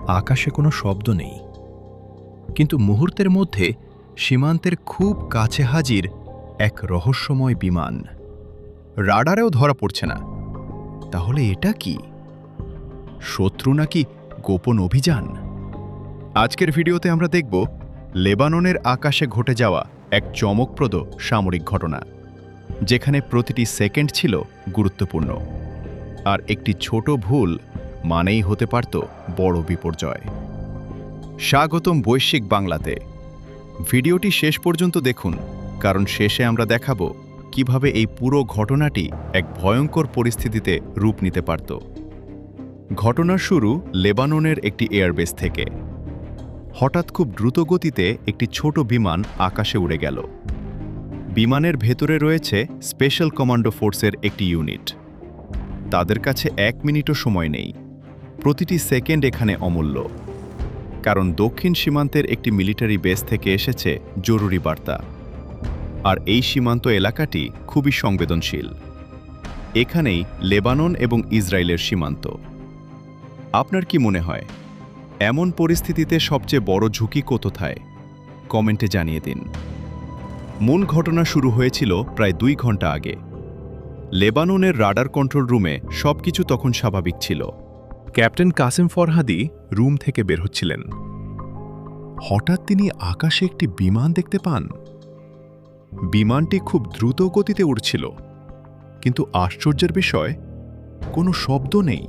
আকাশে কোনো শব্দ নেই, কিন্তু মুহূর্তের মধ্যে সীমান্তের খুব কাছে হাজির এক রহস্যময় বিমান। রাডারেও ধরা পড়ছে না। তাহলে এটা কি? শত্রু নাকি গোপন অভিযান? আজকের ভিডিওতে আমরা দেখব লেবাননের আকাশে ঘটে যাওয়া এক চমকপ্রদ সামরিক ঘটনা, যেখানে প্রতিটি সেকেন্ড ছিল গুরুত্বপূর্ণ, আর একটি ছোট ভুল মানেই হতে পারত বড় বিপর্যয়। স্বাগতম বৈশ্বিক বাংলাতে। ভিডিওটি শেষ পর্যন্ত দেখুন, কারণ শেষে আমরা দেখাব কিভাবে এই পুরো ঘটনাটি এক ভয়ঙ্কর পরিস্থিতিতে রূপ নিতে পারত। ঘটনার শুরু লেবাননের একটি এয়ারবেস থেকে। হঠাৎ খুব দ্রুত গতিতে একটি ছোট বিমান আকাশে উড়ে গেল। বিমানের ভেতরে রয়েছে স্পেশাল কমান্ডো ফোর্সের একটি ইউনিট। তাদের কাছে 1 মিনিটও সময় নেই। প্রতিটি সেকেন্ড এখানে অমূল্য, কারণ দক্ষিণ সীমান্তের একটি মিলিটারি বেস থেকে এসেছে জরুরি বার্তা। আর এই সীমান্ত এলাকাটি খুবই সংবেদনশীল। এখানেই লেবানন এবং ইসরায়েলের সীমান্ত। আপনার কি মনে হয়, এমন পরিস্থিতিতে সবচেয়ে বড় ঝুঁকি কোথায়? কমেন্টে জানিয়ে দিন। মূল ঘটনা শুরু হয়েছিল প্রায় 2 ঘন্টা আগে। লেবাননের রাডার কন্ট্রোল রুমে সবকিছু তখন স্বাভাবিক ছিল। ক্যাপ্টেন কাসেম ফরহাদি রুম থেকে বের হচ্ছিলেন। হঠাৎ তিনি আকাশে একটি বিমান দেখতে পান। বিমানটি খুব দ্রুত গতিতে উড়ছিল, কিন্তু আশ্চর্যের বিষয়, কোনো শব্দ নেই।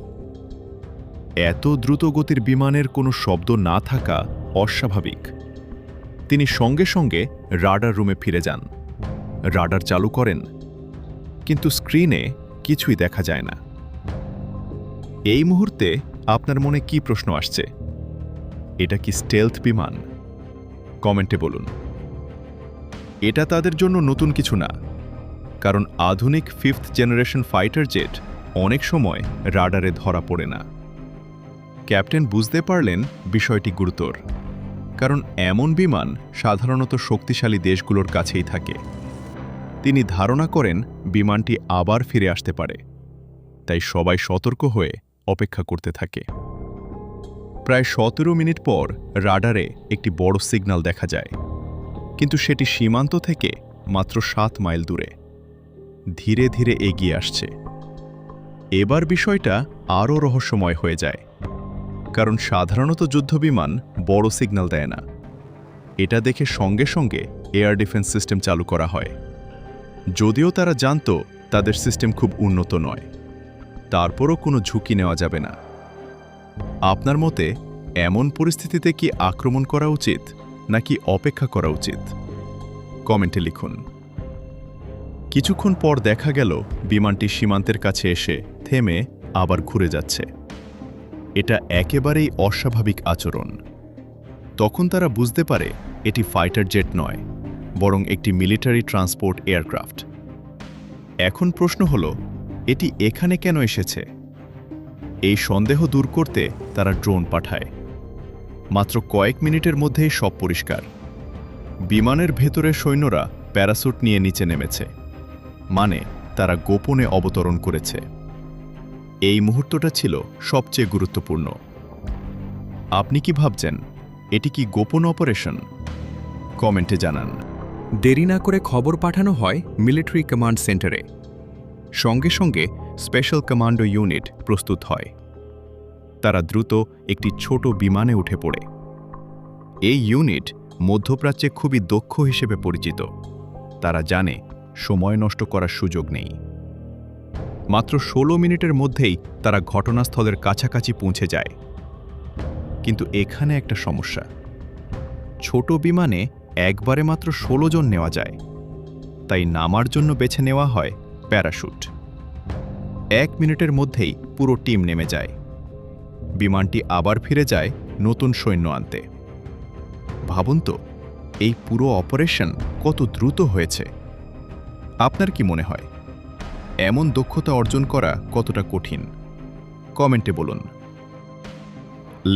এত দ্রুত গতির বিমানের কোনো শব্দ না থাকা অস্বাভাবিক। তিনি সঙ্গে সঙ্গে রাডার রুমে ফিরে যান। রাডার চালু করেন, কিন্তু স্ক্রিনে কিছুই দেখা যায় না। এই মুহূর্তে আপনার মনে কি প্রশ্ন আসছে? এটা কি স্টেলথ বিমান? কমেন্টে বলুন। এটা তাদের জন্য নতুন কিছু না, কারণ আধুনিক 5th জেনারেশন ফাইটার জেট অনেক সময় রাডারে ধরা পড়ে না। ক্যাপ্টেন বুঝতে পারলেন বিষয়টি গুরুতর, কারণ এমন বিমান সাধারণত শক্তিশালী দেশগুলোর কাছেই থাকে। তিনি ধারণা করেন বিমানটি আবার ফিরে আসতে পারে, তাই সবাই সতর্ক হয়ে অপেক্ষা করতে থাকে। প্রায় 17 মিনিট পর রাডারে একটি বড় সিগন্যাল দেখা যায়, কিন্তু সেটি সীমান্ত থেকে মাত্র 7 মাইল দূরে। ধীরে ধীরে এগিয়ে আসছে। এবার বিষয়টা আরও রহস্যময় হয়ে যায়, কারণ সাধারণত যুদ্ধবিমান বড় সিগন্যাল দেয় না। এটা দেখে সঙ্গে সঙ্গে এয়ার ডিফেন্স সিস্টেম চালু করা হয়। যদিও তারা জানত তাদের সিস্টেম খুব উন্নত নয়, তারপরও কোনো ঝুঁকি নেওয়া যাবে না। আপনার মতে এমন পরিস্থিতিতে কি আক্রমণ করা উচিত নাকি অপেক্ষা করা উচিত? কমেন্টে লিখুন। কিছুক্ষণ পর দেখা গেল বিমানটি সীমান্তের কাছে এসে থেমে আবার ঘুরে যাচ্ছে। এটা একেবারেই অস্বাভাবিক আচরণ। তখন তারা বুঝতে পারে এটি ফাইটার জেট নয়, বরং একটি মিলিটারি ট্রান্সপোর্ট এয়ারক্রাফট। এখন প্রশ্ন হল, এটি এখানে কেন এসেছে? এই সন্দেহ দূর করতে তারা ড্রোন পাঠায়। মাত্র কয়েক মিনিটের মধ্যেই সব পরিষ্কার। বিমানের ভেতরে সৈন্যরা প্যারাসুট নিয়ে নিচে নেমেছে, মানে তারা গোপনে অবতরণ করেছে। এই মুহূর্তটা ছিল সবচেয়ে গুরুত্বপূর্ণ। আপনি কি ভাবছেন, এটি কি গোপন অপারেশন? কমেন্টে জানান। দেরি না করে খবর পাঠানো হয় মিলিটারি কমান্ড সেন্টারে। সঙ্গে সঙ্গে স্পেশাল কমান্ডো ইউনিট প্রস্তুত হয়। তারা দ্রুত একটি ছোট বিমানে উঠে পড়ে। এই ইউনিট মধ্যপ্রাচ্যে খুবই দক্ষ হিসেবে পরিচিত। তারা জানে সময় নষ্ট করার সুযোগ নেই। মাত্র 16 মিনিটের মধ্যেই তারা ঘটনাস্থলের কাছাকাছি পৌঁছে যায়। কিন্তু এখানে একটা সমস্যা। ছোট বিমানে একবারে মাত্র 16 জন নেওয়া যায়, তাই নামার জন্য বেছে নেওয়া হয় প্যারাশুট। 1 মিনিটের মধ্যেই পুরো টিম নেমে যায়। বিমানটি আবার ফিরে যায় নতুন সৈন্য আনতে। ভাবুন তো, এই পুরো অপারেশন কত দ্রুত হয়েছে। আপনার কি মনে হয়, এমন দক্ষতা অর্জন করা কতটা কঠিন? কমেন্টে বলুন।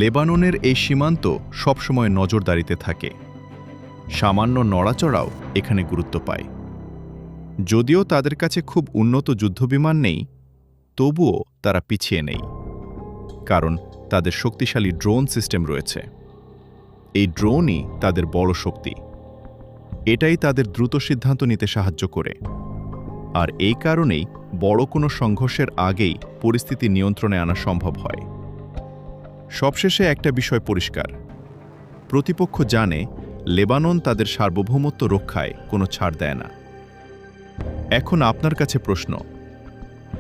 লেবাননের এই সীমান্ত সবসময় নজরদারিতে থাকে। সামান্য নড়াচড়াও এখানে গুরুত্ব পায়। যদিও তাদের কাছে খুব উন্নত যুদ্ধবিমান নেই, তবুও তারা পিছিয়ে নেই, কারণ তাদের শক্তিশালী ড্রোন সিস্টেম রয়েছে। এই ড্রোনই তাদের বড় শক্তি। এটাই তাদের দ্রুত সিদ্ধান্ত নিতে সাহায্য করে। আর এই কারণেই বড় কোনো সংঘর্ষের আগেই পরিস্থিতি নিয়ন্ত্রণে আনা সম্ভব হয়। সবশেষে একটা বিষয় পরিষ্কার, প্রতিপক্ষ জানে লেবানন তাদের সার্বভৌমত্ব রক্ষায় কোনো ছাড় দেয় না। এখন আপনার কাছে প্রশ্ন,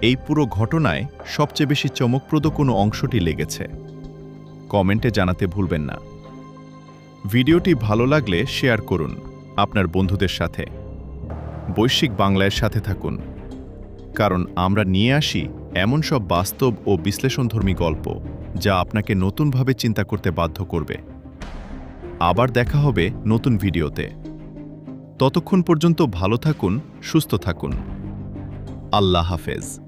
এই পুরো ঘটনায় সবচেয়ে বেশি চমকপ্রদ কোনো অংশটি লেগেছে? কমেন্টে জানাতে ভুলবেন না। ভিডিওটি ভালো লাগলে শেয়ার করুন আপনার বন্ধুদের সাথে। বৈশ্বিক বাংলার সাথে থাকুন, কারণ আমরা নিয়ে আসি এমন সব বাস্তব ও বিশ্লেষণধর্মী গল্প যা আপনাকে নতুনভাবে চিন্তা করতে বাধ্য করবে। আবার দেখা হবে নতুন ভিডিওতে। ততক্ষণ পর্যন্ত ভালো থাকুন, সুস্থ থাকুন। আল্লাহ হাফেজ।